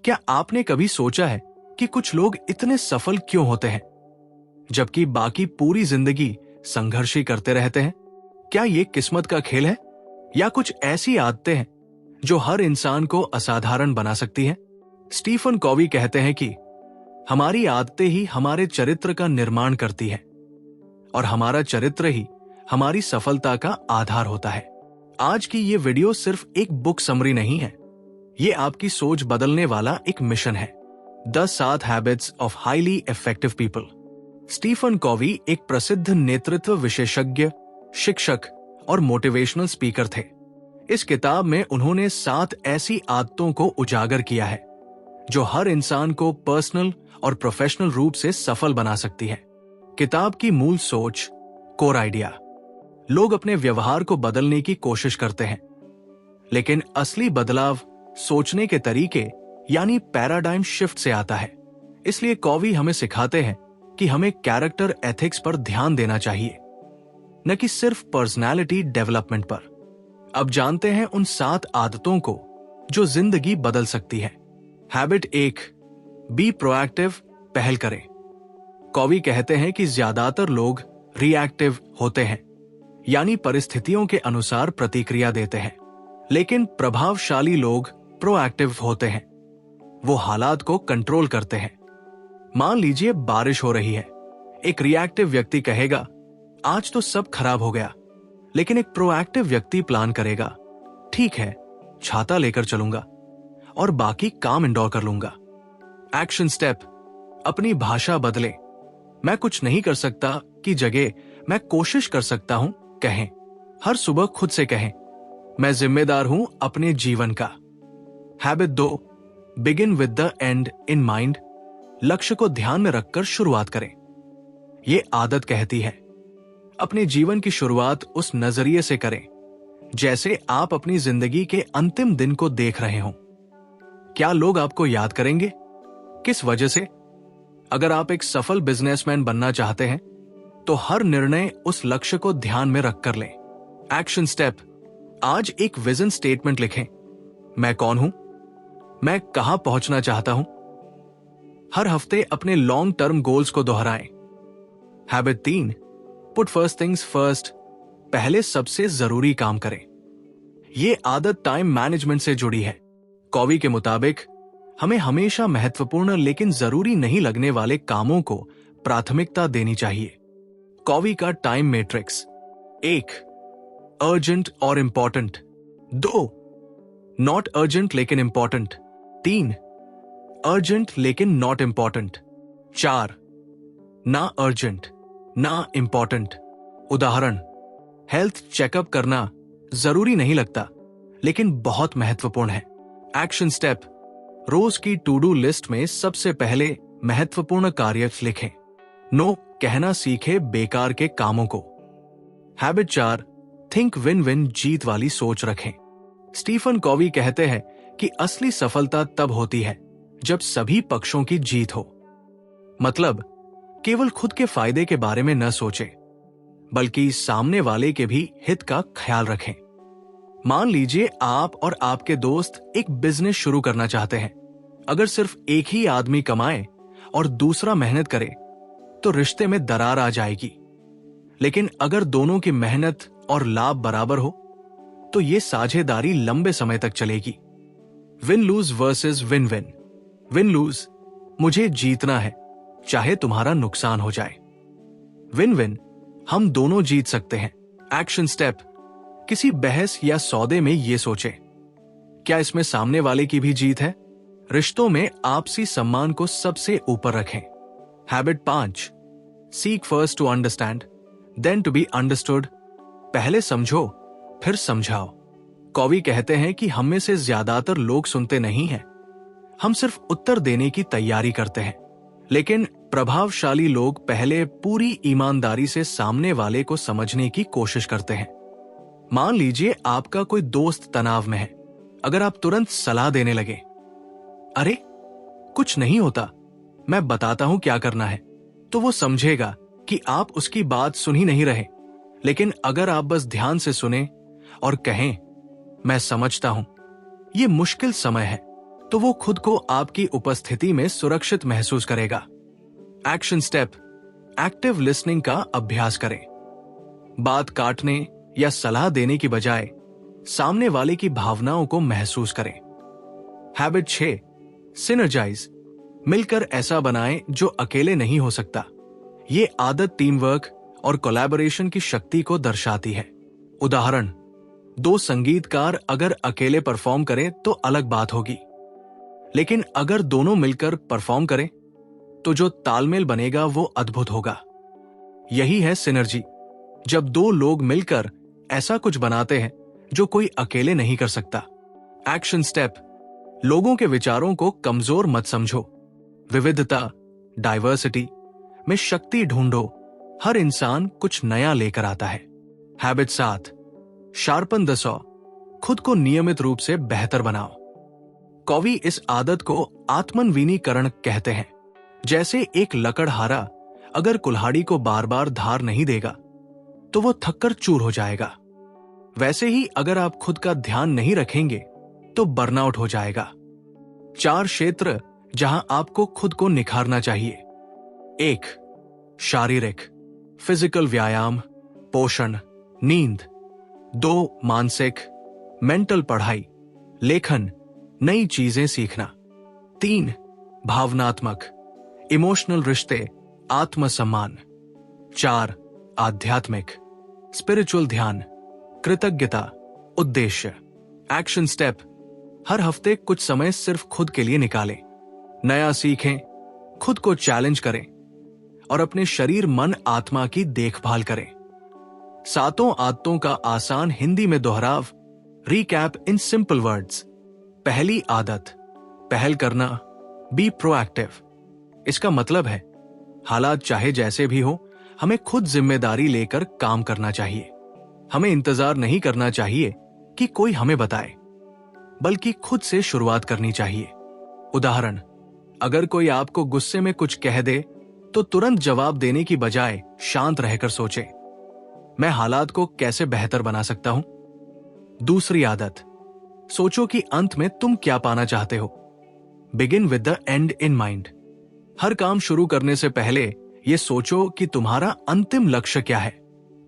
क्या आपने कभी सोचा है कि कुछ लोग इतने सफल क्यों होते हैं जबकि बाकी पूरी जिंदगी संघर्ष ही करते रहते हैं? क्या ये किस्मत का खेल है या कुछ ऐसी आदतें हैं जो हर इंसान को असाधारण बना सकती हैं? स्टीफन कॉवी कहते हैं कि हमारी आदतें ही हमारे चरित्र का निर्माण करती हैं और हमारा चरित्र ही हमारी सफलता का आधार होता है। आज की ये वीडियो सिर्फ एक बुक समरी नहीं है, ये आपकी सोच बदलने वाला एक मिशन है। 10 7 habits of highly effective people. Stephen Covey एक प्रसिद्ध नेतृत्व विशेषज्ञ, शिक्षक और मोटिवेशनल स्पीकर थे। इस किताब में उन्होंने 7 ऐसी आदतों को उजागर किया है जो हर इंसान को पर्सनल और प्रोफेशनल रूप से सफल बना सकती है। किताब की मूल सोच, कोर आइडिया, लोग अपने व्यवहार को बदलने की कोशिश करते हैं, लेकिन असली बदलाव सोचने के तरीके यानी पैराडाइम शिफ्ट से आता है। इसलिए कॉवी हमें सिखाते हैं कि हमें कैरेक्टर एथिक्स पर ध्यान देना चाहिए, न कि सिर्फ पर्सनालिटी डेवलपमेंट पर। अब जानते हैं उन 7 आदतों को जो जिंदगी बदल सकती है। हैबिट 1, बी प्रोएक्टिव, पहल करें। कॉवी कहते हैं कि ज्यादातर लोग रिएक्टिव होते हैं, यानी परिस्थितियों के अनुसार प्रतिक्रिया देते हैं, लेकिन प्रभावशाली लोग प्रोएक्टिव होते हैं। वो हालात को कंट्रोल करते हैं। मान लीजिए बारिश हो रही है, एक रिएक्टिव व्यक्ति कहेगा आज तो सब खराब हो गया, लेकिन एक प्रोएक्टिव व्यक्ति प्लान करेगा, ठीक है छाता लेकर चलूंगा और बाकी काम इंडोर कर लूंगा। एक्शन स्टेप, अपनी भाषा बदले। मैं कुछ नहीं कर सकता की जगह मैं कोशिश कर सकता हूं कहें। हर सुबह खुद से कहें, मैं जिम्मेदार हूं अपने जीवन का। Habit 2, begin with the end in mind, लक्ष्य को ध्यान में रखकर शुरुआत करें। यह आदत कहती है अपने जीवन की शुरुआत उस नजरिए से करें जैसे आप अपनी जिंदगी के अंतिम दिन को देख रहे हों। क्या लोग आपको याद करेंगे? किस वजह से? अगर आप एक सफल बिजनेसमैन बनना चाहते हैं तो हर निर्णय उस लक्ष्य को ध्यान में रखकर लें। एक्शन स्टेप, आज एक विजन स्टेटमेंट लिखें। मैं कौन हूं? मैं कहां पहुंचना चाहता हूं? हर हफ्ते अपने लॉन्ग टर्म गोल्स को दोहराएं। Habit 3, put first things first, पहले सबसे जरूरी काम करें। यह आदत टाइम मैनेजमेंट से जुड़ी है। कॉवी के मुताबिक हमें हमेशा महत्वपूर्ण लेकिन जरूरी नहीं लगने वाले कामों को प्राथमिकता देनी चाहिए। कॉवी का टाइम मैट्रिक्स: 1, अर्जेंट और इंपॉर्टेंट। 2, नॉट अर्जेंट लेकिन इंपॉर्टेंट। 3, अर्जेंट लेकिन नॉट इंपॉर्टेंट। 4, ना अर्जेंट ना इंपॉर्टेंट। उदाहरण, हेल्थ चेकअप करना जरूरी नहीं लगता लेकिन बहुत महत्वपूर्ण है। एक्शन स्टेप, रोज की टू डू लिस्ट में सबसे पहले महत्वपूर्ण कार्य लिखें। नो कहना सीखे बेकार के कामों को। हैबिट 4, थिंक विन विन, जीत वाली सोच रखें। स्टीफन कॉवी कहते हैं कि असली सफलता तब होती है जब सभी पक्षों की जीत हो। मतलब केवल खुद के फायदे के बारे में न सोचें, बल्कि सामने वाले के भी हित का ख्याल रखें। मान लीजिए आप और आपके दोस्त एक बिजनेस शुरू करना चाहते हैं। अगर सिर्फ एक ही आदमी कमाए और दूसरा मेहनत करे तो रिश्ते में दरार आ जाएगी, लेकिन अगर दोनों की मेहनत और लाभ बराबर हो तो यह साझेदारी लंबे समय तक चलेगी। Win loose versus win win. Win loose, मुझे जीतना है चाहे तुम्हारा नुकसान हो जाए। विन विन, हम दोनों जीत सकते हैं। एक्शन स्टेप, किसी बहस या सौदे में यह सोचें, क्या इसमें सामने वाले की भी जीत है? रिश्तों में आपसी सम्मान को सबसे ऊपर रखें। Habit 5, seek first to understand then to be understood, पहले समझो फिर समझाओ। कॉवी कहते हैं कि हम में से ज्यादातर लोग सुनते नहीं हैं, हम सिर्फ उत्तर देने की तैयारी करते हैं, लेकिन प्रभावशाली लोग पहले पूरी ईमानदारी से सामने वाले को समझने की कोशिश करते हैं। मान लीजिए आपका कोई दोस्त तनाव में है। अगर आप तुरंत सलाह देने लगे, अरे कुछ नहीं होता, मैं बताता हूं क्या करना है, तो वो समझेगा कि आप उसकी बात सुन ही नहीं रहे। लेकिन अगर आप बस ध्यान से सुने और कहें, मैं समझता हूं, ये मुश्किल समय है, तो वो खुद को आपकी उपस्थिति में सुरक्षित महसूस करेगा। एक्शन स्टेप, एक्टिव लिसनिंग का अभ्यास करें। बात काटने या सलाह देने की बजाय सामने वाले की भावनाओं को महसूस करें। हैबिट 6, सिनर्जाइज, मिलकर ऐसा बनाएं जो अकेले नहीं हो सकता। ये आदत टीम वर्क और कोलैबोरेशन की शक्ति को दर्शाती है। उदाहरण, 2 संगीतकार अगर अकेले परफॉर्म करें तो अलग बात होगी, लेकिन अगर दोनों मिलकर परफॉर्म करें तो जो तालमेल बनेगा वो अद्भुत होगा। यही है सिनर्जी, जब 2 लोग मिलकर ऐसा कुछ बनाते हैं जो कोई अकेले नहीं कर सकता। एक्शन स्टेप, लोगों के विचारों को कमजोर मत समझो। विविधता, डाइवर्सिटी में शक्ति ढूंढो। हर इंसान कुछ नया लेकर आता है। हैबिट 7, शार्पन द सॉ, खुद को नियमित रूप से बेहतर बनाओ। कवि इस आदत को आत्मनवीनीकरण कहते हैं। जैसे एक लकड़हारा अगर कुल्हाड़ी को बार बार धार नहीं देगा तो वो थककर चूर हो जाएगा। वैसे ही अगर आप खुद का ध्यान नहीं रखेंगे तो बर्नआउट हो जाएगा। 4 क्षेत्र जहां आपको खुद को निखारना चाहिए। 1, शारीरिक, फिजिकल व्यायाम, पोषण, नींद। 2, मानसिक, मेंटल पढ़ाई, लेखन, नई चीजें सीखना। 3, भावनात्मक, इमोशनल रिश्ते, आत्मसम्मान। 4, आध्यात्मिक, स्पिरिचुअल ध्यान, कृतज्ञता, उद्देश्य। एक्शन स्टेप, हर हफ्ते कुछ समय सिर्फ खुद के लिए निकालें। नया सीखें, खुद को चैलेंज करें और अपने शरीर, मन, आत्मा की देखभाल करें। 7 आदतों का आसान हिंदी में दोहराव। Recap in simple words. पहली आदत, पहल करना, बी प्रोएक्टिव। इसका मतलब है हालात चाहे जैसे भी हो, हमें खुद जिम्मेदारी लेकर काम करना चाहिए। हमें इंतजार नहीं करना चाहिए कि कोई हमें बताए, बल्कि खुद से शुरुआत करनी चाहिए। उदाहरण, अगर कोई आपको गुस्से में कुछ कह दे तो तुरंत जवाब देने की बजाय शांत रहकर सोचें, मैं हालात को कैसे बेहतर बना सकता हूं। दूसरी आदत, सोचो कि अंत में तुम क्या पाना चाहते हो। Begin with the end in mind. हर काम शुरू करने से पहले यह सोचो कि तुम्हारा अंतिम लक्ष्य क्या है,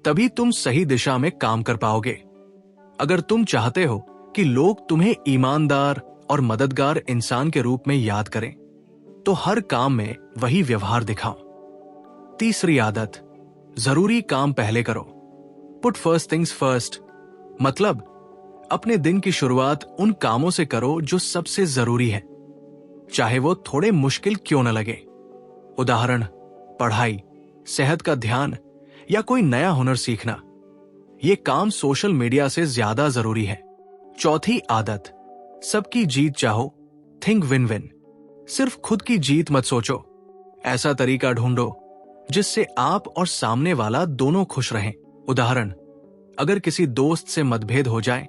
तभी तुम सही दिशा में काम कर पाओगे। अगर तुम चाहते हो कि लोग तुम्हें ईमानदार और मददगार इंसान के रूप में याद करें, तो हर काम में वही व्यवहार दिखाओ। तीसरी आदत, जरूरी काम पहले करो। Put first things first. मतलब अपने दिन की शुरुआत उन कामों से करो जो सबसे जरूरी है, चाहे वो थोड़े मुश्किल क्यों न लगे। उदाहरण, पढ़ाई, सेहत का ध्यान या कोई नया हुनर सीखना। ये काम सोशल मीडिया से ज्यादा जरूरी है। चौथी आदत, सबकी जीत चाहो, थिंक विन विन। सिर्फ खुद की जीत मत सोचो, ऐसा तरीका ढूंढो जिससे आप और सामने वाला दोनों खुश रहें। उदाहरण, अगर किसी दोस्त से मतभेद हो जाए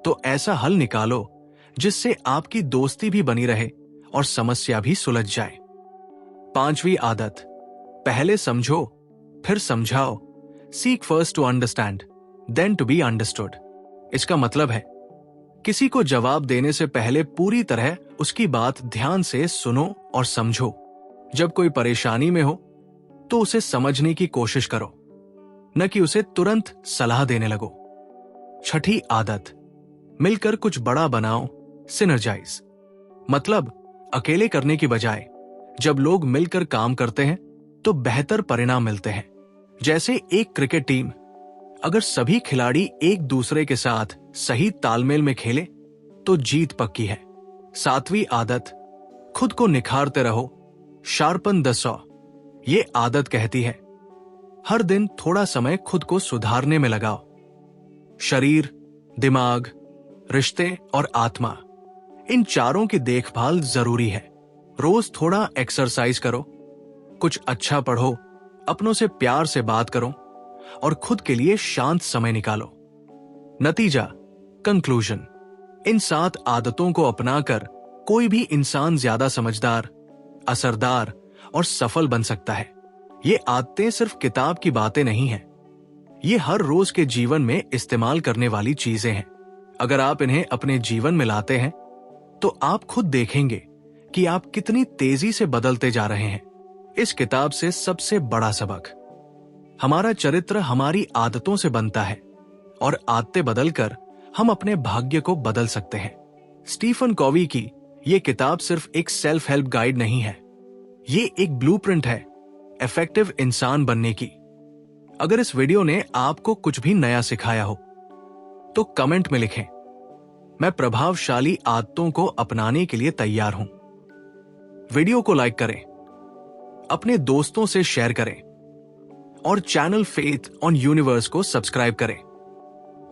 तो ऐसा हल निकालो जिससे आपकी दोस्ती भी बनी रहे और समस्या भी सुलझ जाए। 5वीं आदत, पहले समझो फिर समझाओ। Seek first to understand then to be understood. इसका मतलब है किसी को जवाब देने से पहले पूरी तरह उसकी बात ध्यान से सुनो और समझो। जब कोई परेशानी में हो तो उसे समझने की कोशिश करो, न कि उसे तुरंत सलाह देने लगो। 6ठी आदत, मिलकर कुछ बड़ा बनाओ, सिनर्जाइज। मतलब अकेले करने की बजाय जब लोग मिलकर काम करते हैं तो बेहतर परिणाम मिलते हैं। जैसे एक क्रिकेट टीम, अगर सभी खिलाड़ी एक दूसरे के साथ सही तालमेल में खेले तो जीत पक्की है। 7वीं आदत, खुद को निखारते रहो, शार्पन द सॉ। ये आदत कहती है हर दिन थोड़ा समय खुद को सुधारने में लगाओ। शरीर, दिमाग, रिश्ते और आत्मा, इन चारों की देखभाल जरूरी है। रोज थोड़ा एक्सरसाइज करो, कुछ अच्छा पढ़ो, अपनों से प्यार से बात करो और खुद के लिए शांत समय निकालो। नतीजा, कंक्लूजन, इन 7 आदतों को अपनाकर कोई भी इंसान ज्यादा समझदार, असरदार और सफल बन सकता है। ये आदतें सिर्फ किताब की बातें नहीं हैं, ये हर रोज के जीवन में इस्तेमाल करने वाली चीजें हैं। अगर आप इन्हें अपने जीवन में लाते हैं तो आप खुद देखेंगे कि आप कितनी तेजी से बदलते जा रहे हैं। इस किताब से सबसे बड़ा सबक, हमारा चरित्र हमारी आदतों से बनता है और आदतें बदलकर हम अपने भाग्य को बदल सकते हैं। स्टीफन कॉवी की यह किताब सिर्फ एक सेल्फ हेल्प गाइड नहीं है, ये एक ब्लूप्रिंट है इफेक्टिव इंसान बनने की। अगर इस वीडियो ने आपको कुछ भी नया सिखाया हो तो कमेंट में लिखें, मैं प्रभावशाली आदतों को अपनाने के लिए तैयार हूं। वीडियो को लाइक करें, अपने दोस्तों से शेयर करें और चैनल फेथ ऑन यूनिवर्स को सब्सक्राइब करें,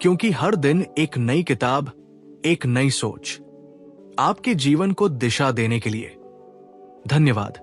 क्योंकि हर दिन एक नई किताब, एक नई सोच आपके जीवन को दिशा देने के लिए। धन्यवाद।